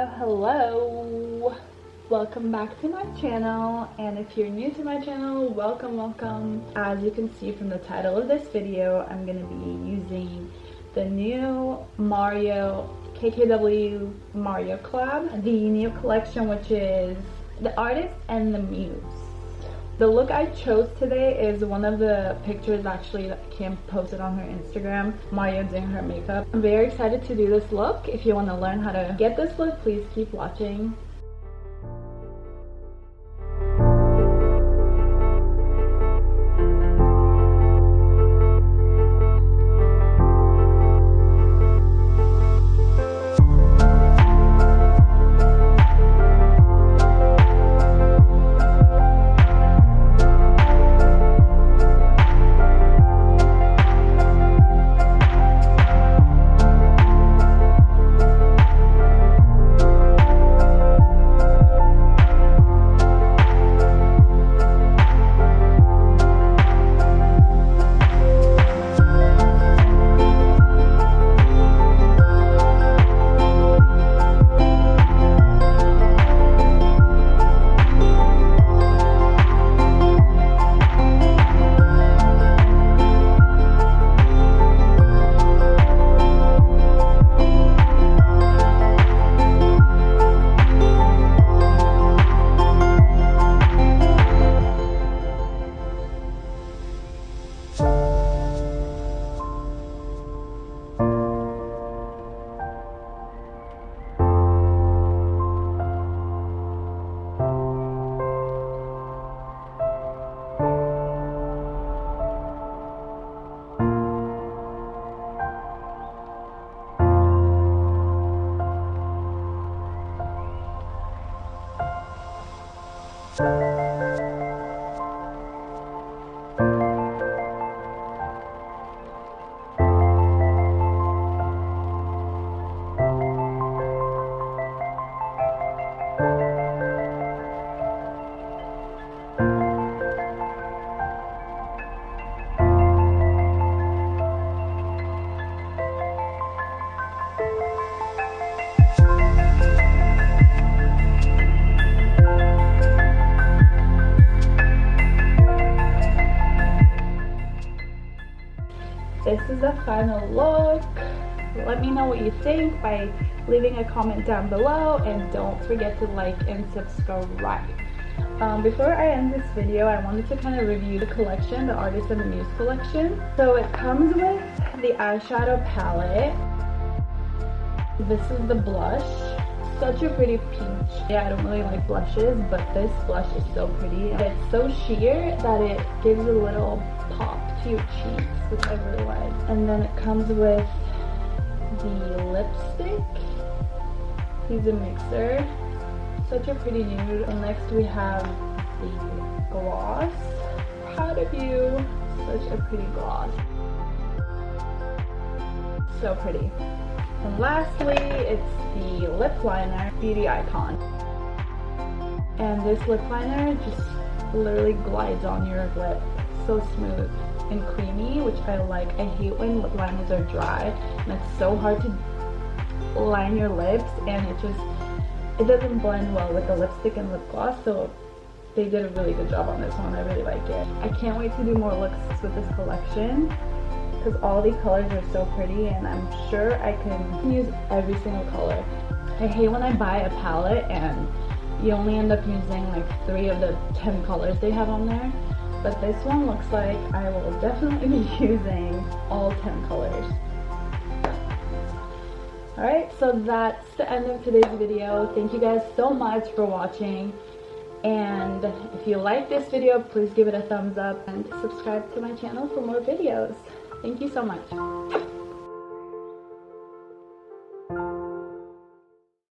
Hello, welcome back to my channel, and if you're new to my channel, welcome. As you can see from the title of this video, I'm going to be using the new Mario KKWxMARIO collab, the new collection, which is the artist and the muse. The look I chose today is one of the pictures actually that Kim posted on her Instagram, Mario doing her makeup. I'm very excited to do this look. If you want to learn how to get this look, please keep watching. This is the final look. Let me know what you think by leaving a comment down below, and don't forget to like and subscribe. Before I end this video, I wanted to kind of review the collection, the Artist and the Muse collection. So it comes with the eyeshadow palette. This is the blush. Such a pretty peach. Yeah, I don't really like blushes, but this blush is so pretty. It's so sheer that it gives a little pop to your cheeks, which I really like. And then it comes with the lipstick. Here's a mixer. Such a pretty nude. And next we have the gloss. Proud of you. Such a pretty gloss. So pretty. And lastly, it's the lip liner, Beauty Icon. And this lip liner just literally glides on your lip. So smooth and creamy, which I like. I hate when lip liners are dry and it's so hard to line your lips, and it doesn't blend well with the lipstick and lip gloss. So they did a really good job on this one. I really like it. I can't wait to do more looks with this collection, because all these colors are so pretty, and I'm sure I can use every single color. I hate when I buy a palette and you only end up using like 3 of the 10 colors they have on there, but this one looks like I will definitely be using all 10 colors. Alright, so that's the end of today's video. Thank you guys so much for watching, and if you like this video, please give it a thumbs up and subscribe to my channel for more videos. Thank you so much.